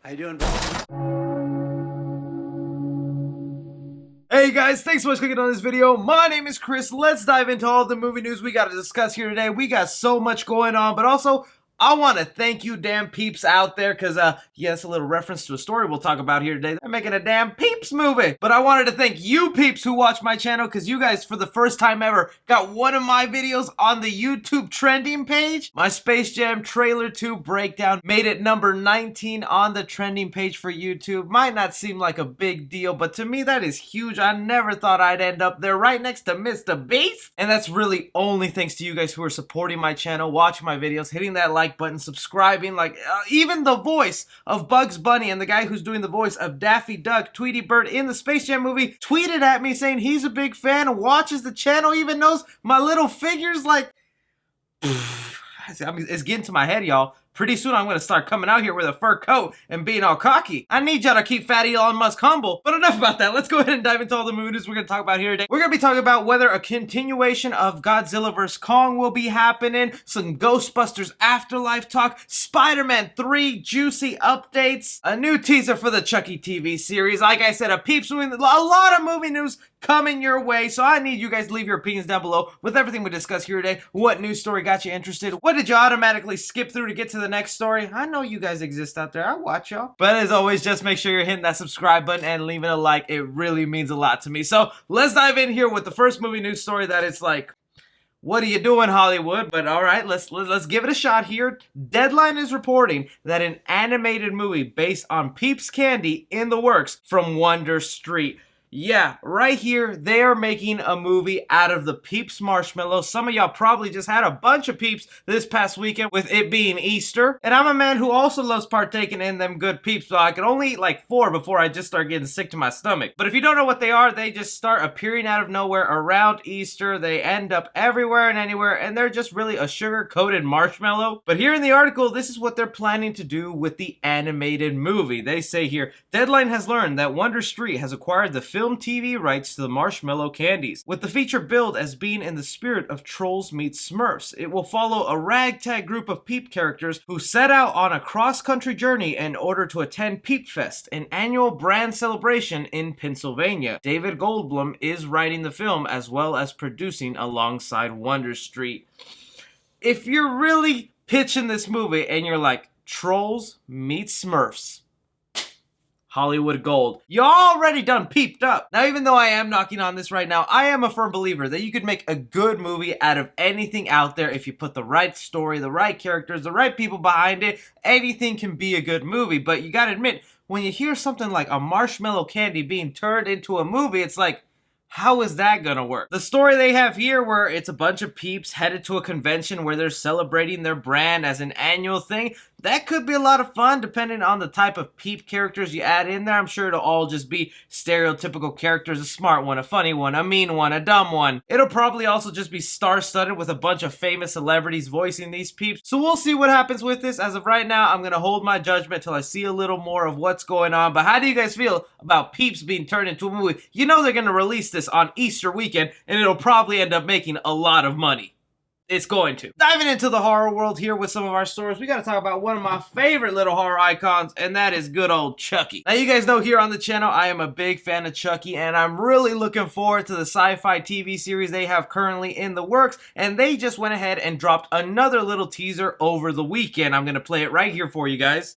How you doing? Hey guys, thanks so much for clicking on this video. My name is Chris. Let's dive into all the movie news we got to discuss here today. We got so much going on, but also I want to thank you damn peeps out there because, yes, a little reference to a story we'll talk about here today. They're making a damn Peeps movie. But I wanted to thank you peeps who watch my channel because you guys, for the first time ever, got one of my videos on the YouTube trending page. My Space Jam Trailer 2 breakdown made it number 19 on the trending page for YouTube. Might not seem like a big deal, but to me that is huge. I never thought I'd end up there right next to Mr. Beast. And that's really only thanks to you guys who are supporting my channel, watching my videos, hitting that like button, subscribing, even the voice of Bugs Bunny and the guy who's doing the voice of Daffy Duck, Tweety Bird in the Space Jam movie, tweeted at me saying he's a big fan, watches the channel, even knows my little figures. It's getting to my head, y'all. Pretty soon I'm going to start coming out here with a fur coat and being all cocky. I need y'all to keep Fatty Elon Musk humble. But enough about that. Let's go ahead and dive into all the movie news we're going to talk about here today. We're going to be talking about whether a continuation of Godzilla vs. Kong will be happening, some Ghostbusters Afterlife talk, Spiderman 3 juicy updates, a new teaser for the Chucky TV series, like I said, a Peeps movie, a lot of movie news coming your way. So I need you guys to leave your opinions down below with everything we discuss here today. What news story got you interested? What did you automatically skip through to get to the next story? I know you guys exist out there. I watch y'all. But as always, just make sure you're hitting that subscribe button and leaving a like. It really means a lot to me. So let's dive in here with the first movie news story that it's like, what are you doing, Hollywood? But all right, let's give it a shot here. Deadline is reporting that an animated movie based on Peeps candy in the works from Wonder Street. Yeah, right here, they are making a movie out of the Peeps marshmallows. Some of y'all probably just had a bunch of Peeps this past weekend with it being Easter. And I'm a man who also loves partaking in them good Peeps, so I could only eat like 4 before I just start getting sick to my stomach. But if you don't know what they are, they just start appearing out of nowhere around Easter. They end up everywhere and anywhere, and they're just really a sugar-coated marshmallow. But here in the article, this is what they're planning to do with the animated movie. They say here, Deadline has learned that Wonder Street has acquired the film TV rights to the marshmallow candies, with the feature billed as being in the spirit of Trolls Meets Smurfs. It will follow a ragtag group of Peep characters who set out on a cross-country journey in order to attend Peep Fest, an annual brand celebration in Pennsylvania. David Goldblum is writing the film as well as producing alongside Wonder Street. If you're really pitching this movie and you're like, Trolls meets Smurfs, Hollywood gold. You already done peeped up. Now, even though I am knocking on this right now, I am a firm believer that you could make a good movie out of anything out there if you put the right story, the right characters, the right people behind it. Anything can be a good movie, but you gotta admit, when you hear something like a marshmallow candy being turned into a movie, it's like, how is that gonna work? The story they have here where it's a bunch of Peeps headed to a convention where they're celebrating their brand as an annual thing, that could be a lot of fun depending on the type of Peep characters you add in there. I'm sure it'll all just be stereotypical characters, a smart one, a funny one, a mean one, a dumb one. It'll probably also just be star-studded with a bunch of famous celebrities voicing these Peeps. So we'll see what happens with this. As of right now, I'm gonna hold my judgment till I see a little more of what's going on. But how do you guys feel about Peeps being turned into a movie? You know they're gonna release this on Easter weekend, and it'll probably end up making a lot of money. It's going to. Diving into the horror world here with some of our stories, we gotta talk about one of my favorite little horror icons, and that is good old Chucky. Now, you guys know here on the channel, I am a big fan of Chucky, and I'm really looking forward to the sci-fi TV series they have currently in the works, and they just went ahead and dropped another little teaser over the weekend. I'm gonna play it right here for you guys.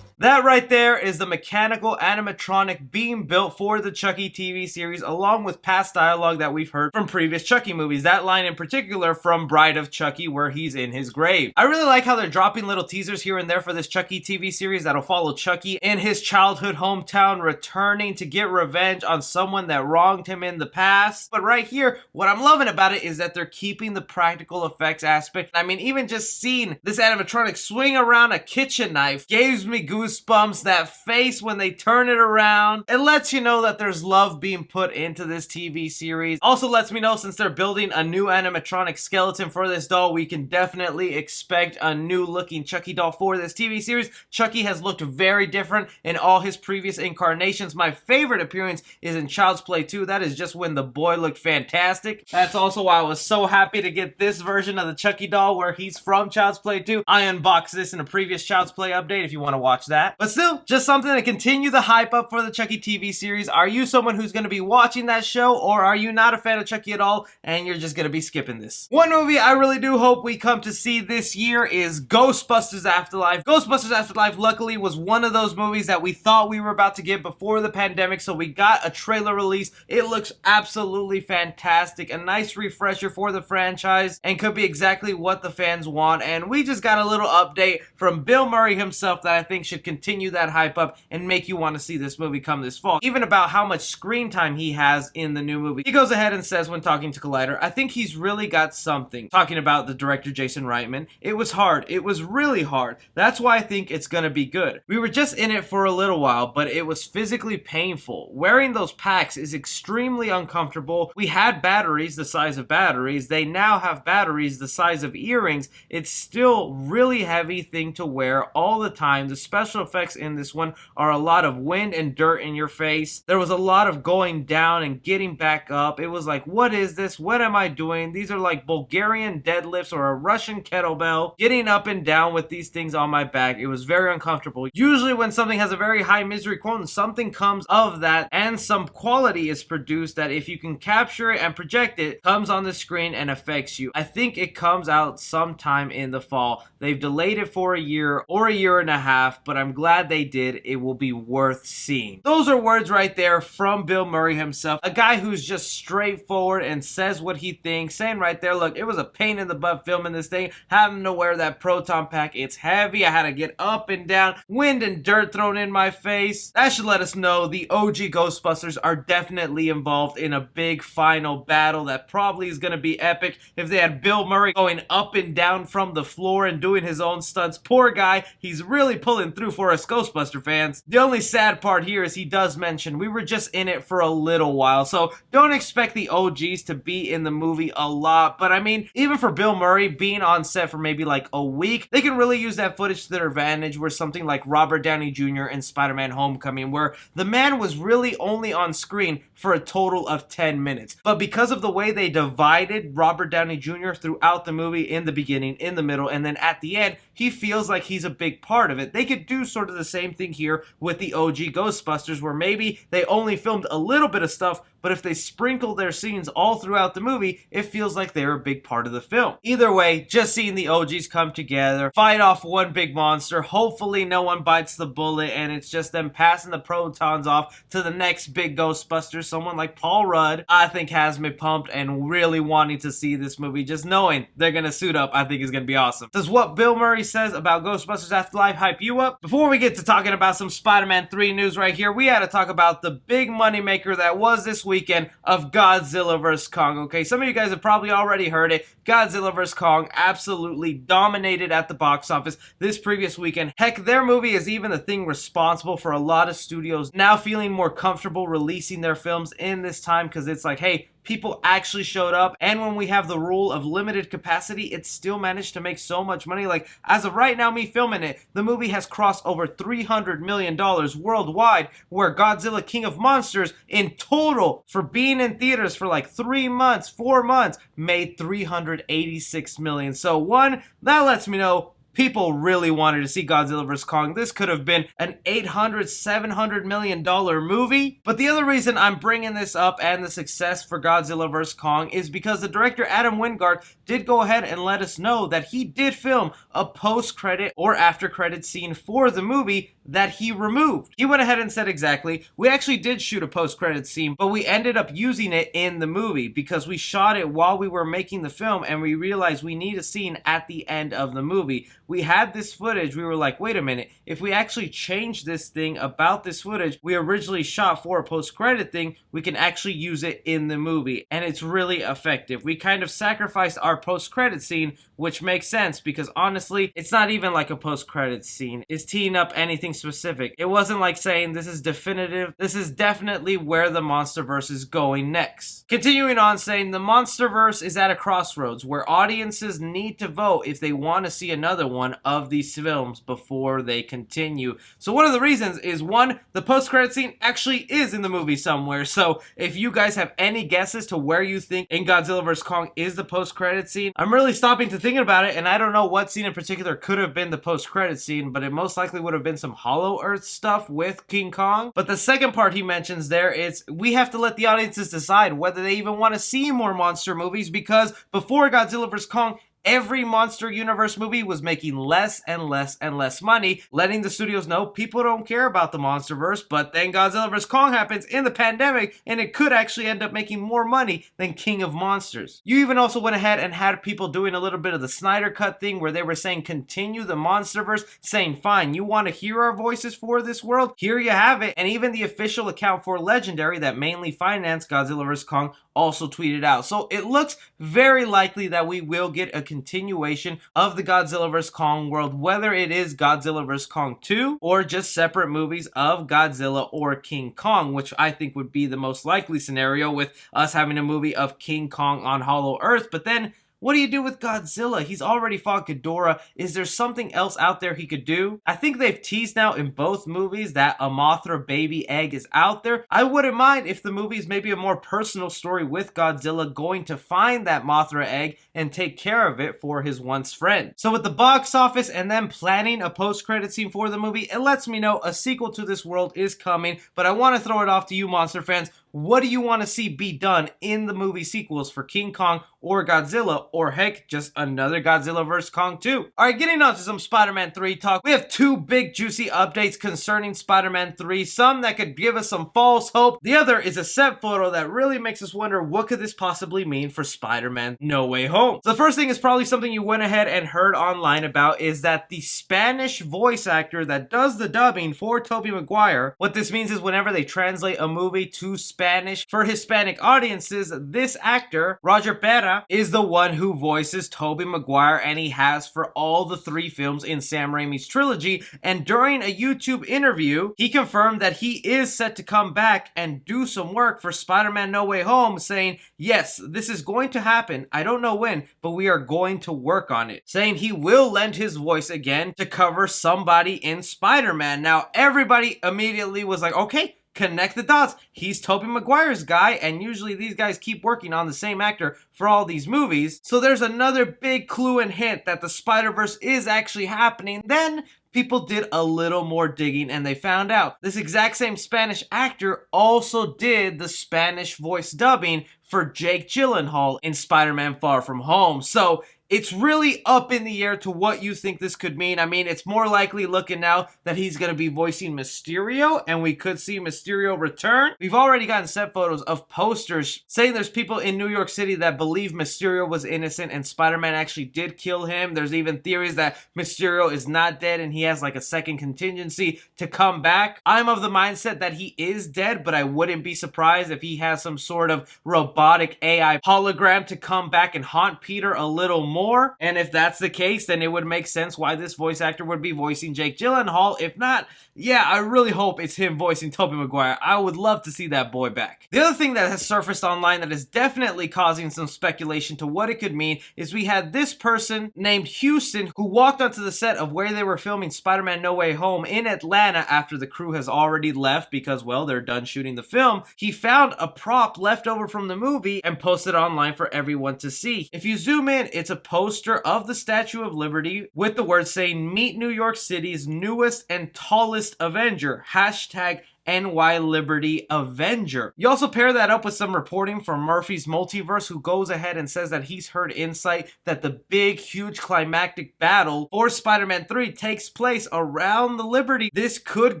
That right there is the mechanical animatronic being built for the Chucky TV series, along with past dialogue that we've heard from previous Chucky movies. That line in particular from Bride of Chucky, where he's in his grave. I really like how they're dropping little teasers here and there for this Chucky TV series that'll follow Chucky in his childhood hometown, returning to get revenge on someone that wronged him in the past. But right here, what I'm loving about it is that they're keeping the practical effects aspect. I mean, even just seeing this animatronic swing around a kitchen knife gives me goosebumps goosebumps. That face when they turn it around, it lets you know that there's love being put into this TV series. Also lets me know, since they're building a new animatronic skeleton for this doll, we can definitely expect a new looking Chucky doll for this TV series. Chucky has looked very different in all his previous incarnations. My favorite appearance is in Child's Play 2. That is just when the boy looked fantastic. That's also why I was so happy to get this version of the Chucky doll where he's from Child's Play 2. I unboxed this in a previous Child's Play update if you want to watch that. But still, just something to continue the hype up for the Chucky TV series. Are you someone who's going to be watching that show, or are you not a fan of Chucky at all and you're just going to be skipping this? One movie I really do hope we come to see this year is Ghostbusters Afterlife. Ghostbusters Afterlife luckily was one of those movies that we thought we were about to get before the pandemic, so we got a trailer release. It looks absolutely fantastic, a nice refresher for the franchise, and could be exactly what the fans want. And we just got a little update from Bill Murray himself that I think should continue that hype up and make you want to see this movie come this fall, even about how much screen time he has in the new movie. He goes ahead and says when talking to Collider, I think he's really got something. Talking about the director Jason Reitman, it was hard. It was really hard. That's why I think it's gonna be good. We were just in it for a little while, but it was physically painful. Wearing those packs is extremely uncomfortable. We had batteries the size of batteries. They now have batteries the size of earrings. It's still really heavy thing to wear all the time. The special effects in this one are a lot of wind and dirt in your face. There was a lot of going down and getting back up. It was like, what is this? What am I doing? These are like Bulgarian deadlifts or a Russian kettlebell. Getting up and down with these things on my back, it was very uncomfortable. Usually when something has a very high misery quotient, something comes of that and some quality is produced that if you can capture it and project it, comes on the screen and affects you. I think it comes out sometime in the fall. They've delayed it for a year or a year and a half, but I'm glad they did. It will be worth seeing. Those are words right there from Bill Murray himself, a guy who's just straightforward and says what he thinks, saying right there, look, it was a pain in the butt filming this thing, having to wear that proton pack. It's heavy. I had to get up and down, wind and dirt thrown in my face. That should let us know the OG Ghostbusters are definitely involved in a big final battle that probably is going to be epic. If they had Bill Murray going up and down from the floor and doing his own stunts, poor guy, he's really pulling through for us Ghostbuster fans. The only sad part here is he does mention we were just in it for a little while, so don't expect the OGs to be in the movie a lot. But I mean, even for Bill Murray being on set for maybe like a week, they can really use that footage to their advantage, where something like Robert Downey Jr. in Spider-Man Homecoming, where the man was really only on screen for a total of 10 minutes. But because of the way they divided Robert Downey Jr. throughout the movie, in the beginning, in the middle, and then at the end, he feels like he's a big part of it. They could do sort of the same thing here with the OG Ghostbusters, where maybe they only filmed a little bit of stuff, but if they sprinkle their scenes all throughout the movie, it feels like they're a big part of the film. Either way, just seeing the OGs come together, fight off one big monster, hopefully no one bites the bullet, and it's just them passing the protons off to the next big Ghostbuster, someone like Paul Rudd, I think has me pumped and really wanting to see this movie. Just knowing they're gonna suit up, I think is gonna be awesome. Does what Bill Murray says about Ghostbusters Afterlife hype you up? Before we get to talking about some Spider-Man 3 news right here, we had to talk about the big moneymaker that was this weekend of Godzilla vs. Kong. Okay, some of you guys have probably already heard it. Godzilla vs. Kong absolutely dominated at the box office this previous weekend. Heck, their movie is even the thing responsible for a lot of studios now feeling more comfortable releasing their films in this time, because it's like, hey, people actually showed up, and when we have the rule of limited capacity, it still managed to make so much money. Like, as of right now, me filming it, the movie has crossed over $300 million worldwide, where Godzilla King of Monsters in total, for being in theaters for like 3 months, 4 months, made $386 million. So one, that lets me know people really wanted to see Godzilla vs. Kong. This could have been an $800, $700 million movie. But the other reason I'm bringing this up and the success for Godzilla vs. Kong is because the director Adam Wingard did go ahead and let us know that he did film a post-credit or after-credit scene for the movie that he removed. He went ahead and said exactly, we actually did shoot a post-credit scene, but we ended up using it in the movie because we shot it while we were making the film and we realized we need a scene at the end of the movie. we had this footage, we were like, wait a minute, if we actually change this thing about this footage we originally shot for a post-credit thing, we can actually use it in the movie, and it's really effective. We kind of sacrificed our post-credit scene, which makes sense because honestly, it's not even like a post-credit scene. It's teeing up anything specific. It wasn't like saying this is definitive, this is definitely where the MonsterVerse is going next. Continuing on, saying the MonsterVerse is at a crossroads where audiences need to vote if they want to see another one of these films before they continue. So one of the reasons is, one, the post-credit scene actually is in the movie somewhere. So if you guys have any guesses to where you think in Godzilla vs. Kong is the post-credit scene, I'm really stopping to think about it, and I don't know what scene in particular could have been the post-credit scene, but it most likely would have been some Hollow Earth stuff with King Kong. But the second part he mentions there is we have to let the audiences decide whether they even want to see more monster movies, because before Godzilla vs. Kong, every Monster Universe movie was making less and less and less money, letting the studios know people don't care about the MonsterVerse. But then Godzilla vs. Kong happens in the pandemic, and it could actually end up making more money than King of Monsters. You even also went ahead and had people doing a little bit of the Snyder Cut thing where they were saying continue the MonsterVerse, saying fine, you want to hear our voices for this world? Here you have it. And even the official account for Legendary that mainly financed Godzilla vs. Kong also tweeted out. So it looks very likely that we will get a continuation of the Godzilla vs. Kong world, whether it is Godzilla vs. Kong 2 or just separate movies of Godzilla or King Kong, which I think would be the most likely scenario, with us having a movie of King Kong on Hollow Earth. But then what do you do with Godzilla? He's already fought Ghidorah. Is there something else out there he could do? I think they've teased now in both movies that a Mothra baby egg is out there. I wouldn't mind if the movie is maybe a more personal story with Godzilla going to find that Mothra egg and take care of it for his once friend. So with the box office and them planning a post-credit scene for the movie, it lets me know a sequel to this world is coming, but I want to throw it off to you, monster fans. What do you want to see be done in the movie sequels for King Kong or Godzilla, or heck, just another Godzilla vs. Kong 2? Alright, getting on to some Spider-Man 3 talk. We have two big juicy updates concerning Spider-Man 3, some that could give us some false hope. The other is a set photo that really makes us wonder what could this possibly mean for Spider-Man No Way Home. So the first thing is probably something you went ahead and heard online about, is that the Spanish voice actor that does the dubbing for Tobey Maguire, what this means is whenever they translate a movie to Spanish for Hispanic audiences, this actor, Roger Pera, is the one who voices Tobey Maguire, and he has for all the three films in Sam Raimi's trilogy. And during a YouTube interview, he confirmed that he is set to come back and do some work for Spider-Man No Way Home, saying, yes, this is going to happen. I don't know when, but we are going to work on it. Saying he will lend his voice again to cover somebody in Spider-Man. Now, everybody immediately was like, okay, connect the dots. He's Tobey Maguire's guy, and usually these guys keep working on the same actor for all these movies. So there's another big clue and hint that the Spider-Verse is actually happening. Then people did a little more digging and they found out this exact same Spanish actor also did the Spanish voice dubbing for Jake Gyllenhaal in Spider-Man Far From Home. So it's really up in the air to what you think this could mean. I mean, it's more likely looking now that he's going to be voicing Mysterio, and we could see Mysterio return. We've already gotten set photos of posters saying there's people in New York City that believe Mysterio was innocent and Spider-Man actually did kill him. There's even theories that Mysterio is not dead and he has like a second contingency to come back. I'm of the mindset that he is dead, but I wouldn't be surprised if he has some sort of robotic AI hologram to come back and haunt Peter a little more. And if that's the case, then it would make sense why this voice actor would be voicing Jake Gyllenhaal. If not, yeah, I really hope it's him voicing Tobey Maguire. I would love to see that boy back. The other thing that has surfaced online that is definitely causing some speculation to what it could mean is we had this person named Houston who walked onto the set of where they were filming Spider-Man No Way Home in Atlanta after the crew has already left because, well, they're done shooting the film. He found a prop left over from the movie and posted it online for everyone to see. If you zoom in, it's a poster of the Statue of Liberty with the words saying, "Meet New York City's newest and tallest Avenger, hashtag NY Liberty Avenger." You also pair that up with some reporting from Murphy's Multiverse, who goes ahead and says that he's heard insight that the big, huge climactic battle for Spider-Man 3 takes place around the Liberty. This could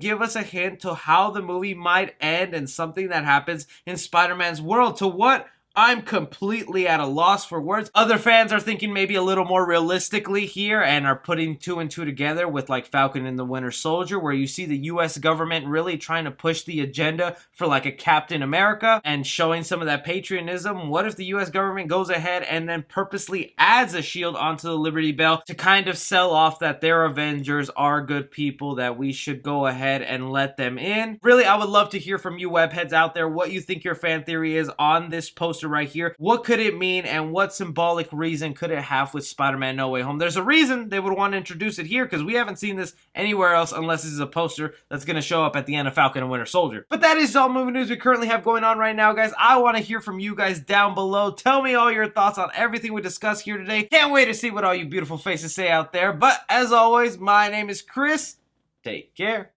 give us a hint to how the movie might end and something that happens in Spider-Man's world. To what I'm completely at a loss for words. Other fans are thinking maybe a little more realistically here and are putting two and two together with like Falcon and the Winter Soldier, where you see the US government really trying to push the agenda for like a Captain America and showing some of that patriotism. What if the US government goes ahead and then purposely adds a shield onto the Liberty Bell to kind of sell off that their Avengers are good people, that we should go ahead and let them in? Really, I would love to hear from you webheads out there what you think your fan theory is on this poster right here. What could it mean, and what symbolic reason could it have with Spider-Man No Way Home? There's a reason they would want to introduce it here, because we haven't seen this anywhere else unless this is a poster that's going to show up at the end of Falcon and Winter Soldier. But that is all movie news we currently have going on right now, guys. I want to hear from you guys down below. Tell me all your thoughts on everything we discussed here today. Can't wait to see what all you beautiful faces say out there. But as always, my name is Chris. Take care.